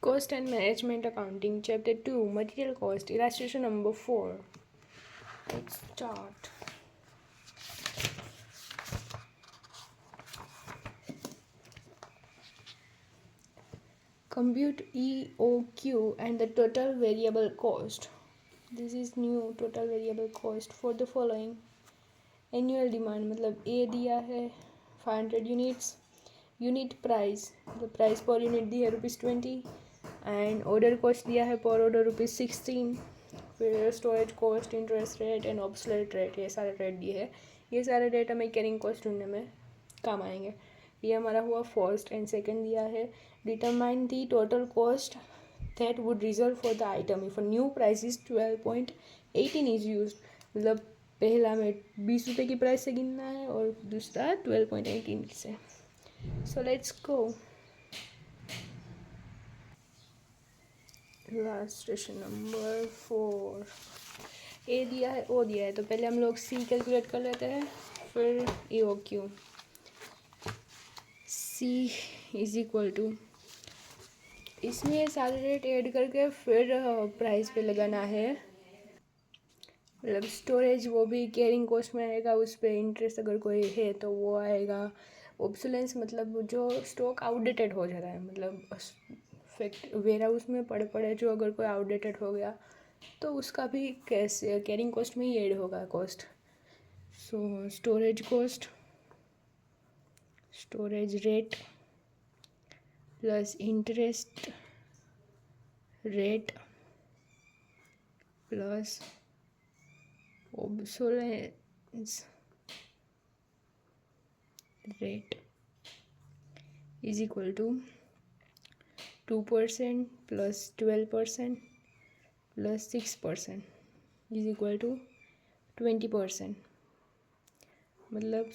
Cost and Management Accounting, Chapter 2, Material Cost, Illustration number 4. Let's start. Compute EOQ and the total variable cost. This is new total variable cost for the following. Annual demand मतलब A दिया है 500 units. Unit price मतलब price per unit दी है ₹20 and order cost दिया है पर order ₹16. फिर storage cost, interest rate and obsolete rate, ये सारे रेट दिए हैं. ये सारे रेट हमें कैरिंग कॉस्ट ढूंढने में काम आएंगे. ये हमारा हुआ फर्स्ट. एंड सेकंड दिया है determine the total cost that would result for the item if a new price is 12.18 is use. मतलब पहला में 20 रुपये की प्राइस से गिनना है और दूसरा 12.18 से. So let's go. Illustration number 4. ए दिया है, ओ दिया है, तो पहले हम लोग सी कैलकुलेट कर लेते हैं, फिर A O Q. C is equal to, इसमें सारे रेट ऐड करके फिर प्राइस पे लगाना है. मतलब स्टोरेज वो भी कैरिंग कॉस्ट में आएगा, उस पर इंटरेस्ट अगर कोई है तो वो आएगा. ऑब्सोलेंस मतलब जो स्टॉक आउटडेटेड हो जाता है, मतलब फैक्ट वेयर हाउस में पड़े पड़े जो अगर कोई आउटडेटेड हो गया तो उसका भी कैसे कैरिंग कॉस्ट में ही ऐड होगा cost. So storage cost, storage rate plus interest rate plus obsolescence rate is equal to 2% plus 12% plus 6% is equal to 20%. मतलब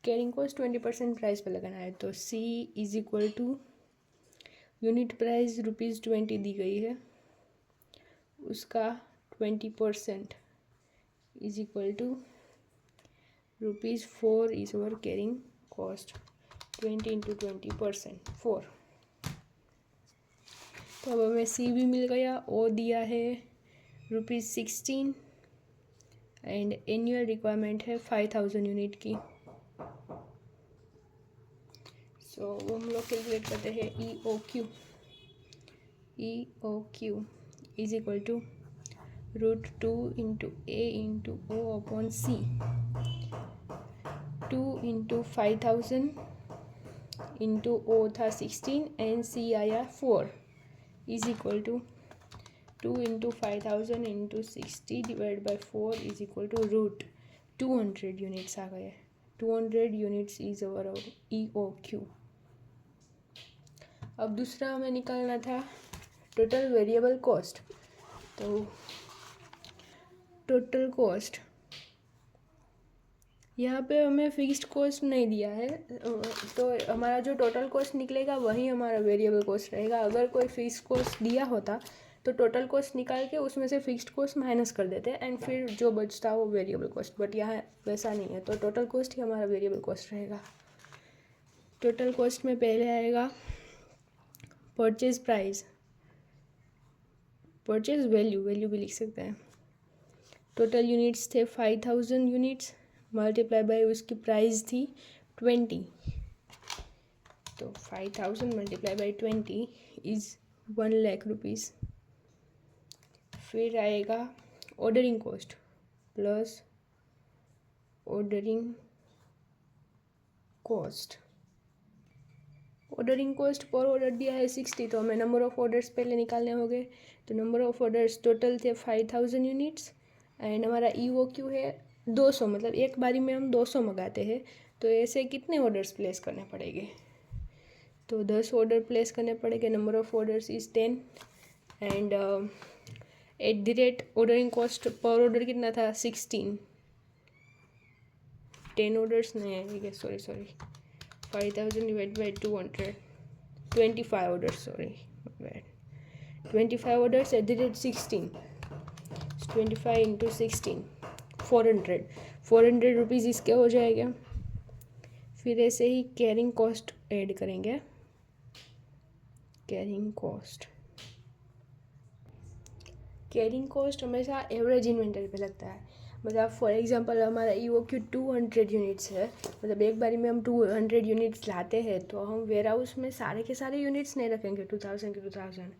कैरिंग कॉस्ट 20% प्राइस पे लगाना है. तो C is equal to unit price ₹20 दी गई है, उसका 20% is equal to ₹4 is our carrying cost. 20 into 20% 4. तो अब हमें सी भी मिल गया. ओ दिया है ₹16 एंड एनुअल रिक्वायरमेंट है 5000 यूनिट की. सो वो हम लोग कैलकुलेट करते हैं. E O Q. E O Q is equal to √2 into A into O upon C. 2 into 5000 into O था 16 एंड C आया 4 is equal to 2 into 5000 into 60 divide by 4 is equal to √200 units आ गए. 200 units is our E O Q. अब दूसरा हमें निकालना था total variable cost. तो टोटल कॉस्ट, यहाँ पे हमें फिक्स्ड कॉस्ट नहीं दिया है, तो हमारा जो टोटल कॉस्ट निकलेगा वही हमारा वेरिएबल कॉस्ट रहेगा. अगर कोई फिक्स्ड कॉस्ट दिया होता तो टोटल कॉस्ट निकाल के उसमें से फिक्स्ड कॉस्ट माइनस कर देते एंड फिर जो बचता वो वेरिएबल कॉस्ट. बट यहाँ वैसा नहीं है, तो टोटल कॉस्ट ही हमारा वेरिएबल कॉस्ट रहेगा. टोटल कॉस्ट में पहले आएगा purchase price, purchase value, value भी लिख सकते हैं. टोटल यूनिट्स थे 5000 यूनिट्स मल्टीप्लाई बाई उसकी प्राइस थी 20. तो 5000 मल्टीप्लाई बाई 20 इज़ 1,00,000 रुपीज़. फिर आएगा ordering cost plus ordering cost. Ordering cost per order दिया है 60, तो हमें नंबर ऑफ़ ऑर्डर्स पहले निकालने होंगे. तो नंबर ऑफ़ ऑर्डर्स टोटल थे 5000 यूनिट्स एंड हमारा ई ओ क्यू है 200. मतलब एक बारी में हम 200 मंगाते हैं, तो ऐसे कितने ऑर्डर्स प्लेस करने पड़ेंगे. तो 10 ऑर्डर प्लेस करने पड़ेंगे. Number of orders is 10 and at the rate ordering cost per order कितना था 16. 10 ऑर्डर्स नहीं आएंगे, sorry 5000 divide by 200, 25 orders, sorry 25 orders at the rate 16. 25 into 16 400 rupees इसके हो जाएगा. फिर ऐसे ही कैरिंग कॉस्ट ऐड करेंगे. कैरिंग कॉस्ट कैरिंग कॉस्ट हमेशा एवरेज इन्वेंटरी पे लगता है। मतलब फॉर एग्जांपल हमारा EOQ 200 यूनिट्स है, मतलब एक बारी में हम 200 यूनिट्स लाते हैं तो हम वेयर हाउस में सारे के सारे यूनिट्स नहीं रखेंगे 2000 के 2000,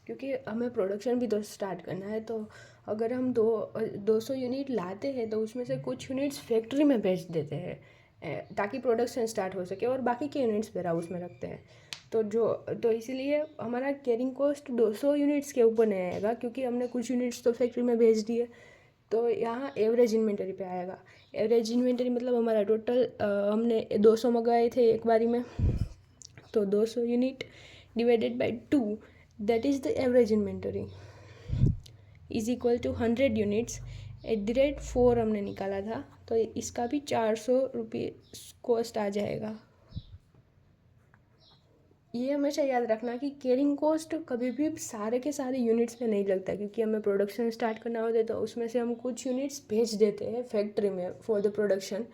क्योंकि हमें प्रोडक्शन भी तो स्टार्ट करना है। तो अगर हम 200 यूनिट लाते हैं तो उसमें से कुछ यूनिट्स फैक्ट्री में भेज देते हैं ताकि प्रोडक्शन स्टार्ट हो सके, और बाकी के यूनिट्स वेयर हाउस में रखते हैं। तो इसीलिए हमारा कैरिंग कॉस्ट 200 यूनिट्स के ऊपर नहीं आएगा, क्योंकि हमने कुछ यूनिट्स तो फैक्ट्री में भेज दिए। तो यहाँ एवरेज इन्वेंटरी पे आएगा। एवरेज इन्वेंटरी मतलब हमारा टोटल हमने 200 मंगाए थे एक बारी में, तो 200 unit divided by 2, that is the average inventory, is equal to 100 units @ 4 हमने निकाला था, तो इसका भी 400 रुपये कॉस्ट आ जाएगा। ये हमेशा याद रखना कि कैरिंग कॉस्ट कभी भी सारे के सारे यूनिट्स में नहीं लगता, क्योंकि हमें प्रोडक्शन स्टार्ट करना होता है तो उसमें से हम कुछ यूनिट्स भेज देते हैं फैक्ट्री में फॉर द प्रोडक्शन,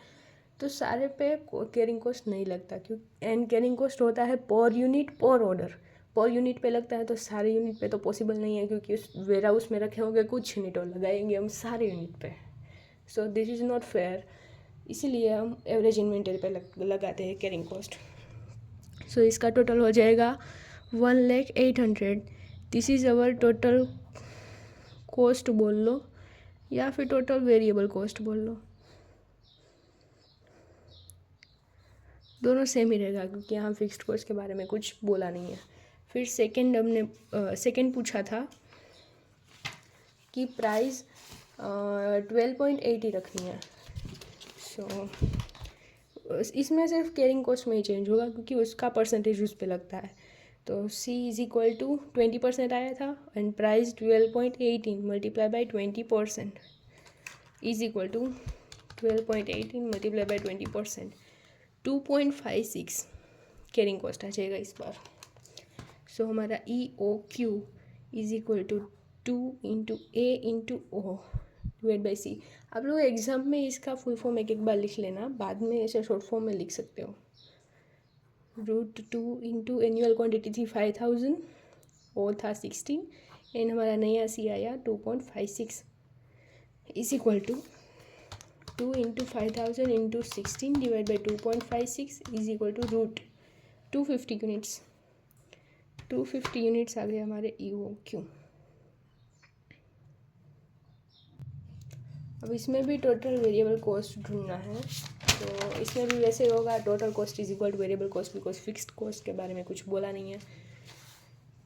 तो सारे पे कैरिंग कॉस्ट नहीं लगता। एंड कैरिंग कॉस्ट होता है पर यूनिट पर ऑर्डर। पर यूनिट पे लगता है तो सारे यूनिट पे तो पॉसिबल नहीं है, क्योंकि उस वेयर हाउस में रखे होंगे कुछ यूनिट और लगाएंगे हम सारे यूनिट पे, so this is not fair. इसीलिए हम एवरेज इन्वेंटरी पे लगाते हैं कैरिंग कॉस्ट। सो इसका टोटल हो जाएगा 1,08,000। This is our total cost बोल लो, या फिर टोटल वेरिएबल कॉस्ट बोल लो, दोनों सेम ही रहेगा, क्योंकि यहाँ फिक्स्ड कॉस्ट के बारे में कुछ बोला नहीं है। फिर सेकेंड पूछा था कि प्राइस 12.80 रखनी है। सो इसमें सिर्फ कैरिंग कॉस्ट में ही चेंज होगा, क्योंकि उसका परसेंटेज उस पर लगता है। तो C इज़ इक्वल टू 20% आया था, and price 12.18 multiply by 20% is equal to 12.18 multiply by 20%, 2.56 carrying cost आ जाएगा इस बार। सो हमारा EOQ is equal to 2 × A × O divide by C। आप लोग एग्ज़ाम में इसका फुल फॉर्म एक बार लिख लेना, बाद में ऐसे शॉर्ट फॉर्म में लिख सकते हो। √2 × एनुअल क्वांटिटी थी 5000, और था 16, एंड हमारा नया C आया 2.56 is equal to 2 × 5000 × 16 divide by 2.56 is equal to √250 units. 250 units आ गए हमारे EOQ। अब इसमें भी टोटल वेरिएबल कॉस्ट ढूंढना है, तो इसमें भी वैसे होगा total cost is equal two variable cost, because fixed cost के बारे में कुछ बोला नहीं है।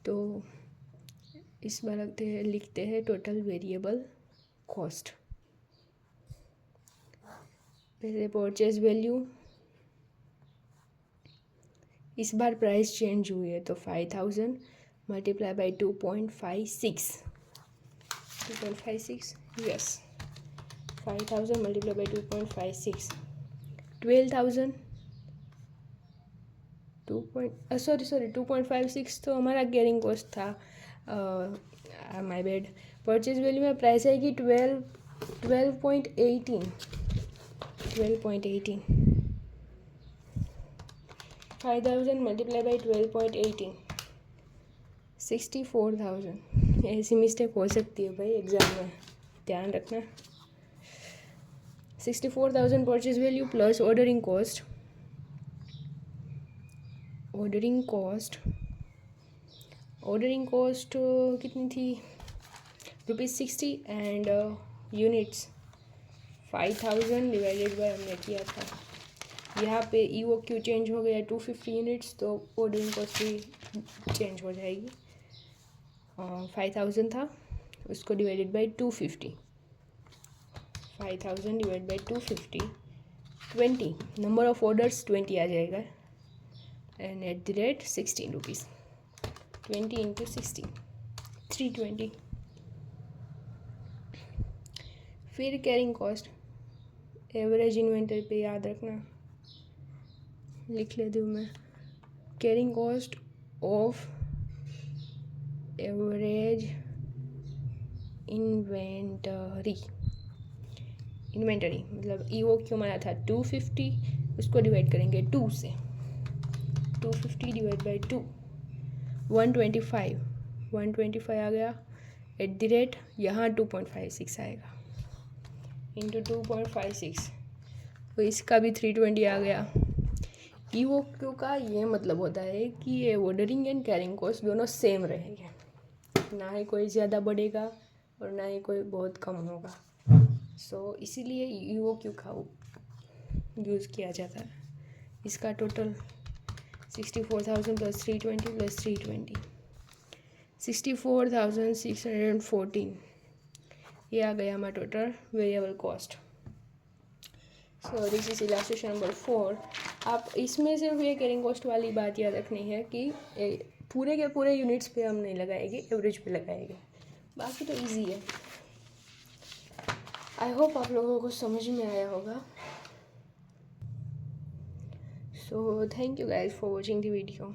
तो इस बार लिखते हैं टोटल वेरिएबल कॉस्ट। पहले परचेज वैल्यू, इस बार प्राइस चेंज हुई है, तो 5000 multiply by 2.56 yes, 5000 multiply by 2.56 12,000 2.56 तो हमारा कैरिंग कॉस्ट था, माय बैड। परचेज वैल्यू में प्राइस आएगी 12.18 5000 मल्टीप्लाई बाई 12.18 64,000। ऐसी मिस्टेक हो सकती है भाई एग्ज़ाम में, ध्यान रखना। 64,000 purchase value plus ordering cost कितनी थी, ₹60, एंड यूनिट्स 5000 डिवाइडेड बाय हमने किया था, यहाँ पे EOQ चेंज हो गया 250 यूनिट्स, तो ऑर्डरिंग कॉस्ट भी चेंज हो जाएगी। 5000 था, उसको divided by 250, 5000 divide by 250, 20 number of orders 20 आ जाएगा, एंड @ 16 रुपीज़, 20 × 16 320। फिर कैरिंग कॉस्ट एवरेज इन्वेंटरी पे याद रखना, लिख लेती हूँ मैं, carrying cost of average inventory मतलब EOQ हमारा था 250, उसको डिवाइड करेंगे 2 से, 250 डिवाइड बाई 2 125 आ गया, @ यहाँ 2.56 आएगा इंटू 2.56, तो इसका भी 320 आ गया। EOQ का ये मतलब होता है कि ये ऑर्डरिंग एंड कैरिंग कॉस्ट दोनों सेम रहेंगे, ना ही कोई ज़्यादा बढ़ेगा और ना ही कोई बहुत कम होगा। सो इसीलिए EOQ का यूज़ किया जाता है। इसका टोटल 64,000 + 320 + 320 64,614, ये आ गया हमारा total variable cost. So this is illustration number 4। आप इसमें सिर्फ ये कैरिंग कॉस्ट वाली बात याद रखनी है कि पूरे के पूरे यूनिट्स पे हम नहीं लगाएंगे, एवरेज पे लगाएंगे, बाकी तो इजी है। आई होप आप लोगों को समझ में आया होगा। So thank you guys for watching the video.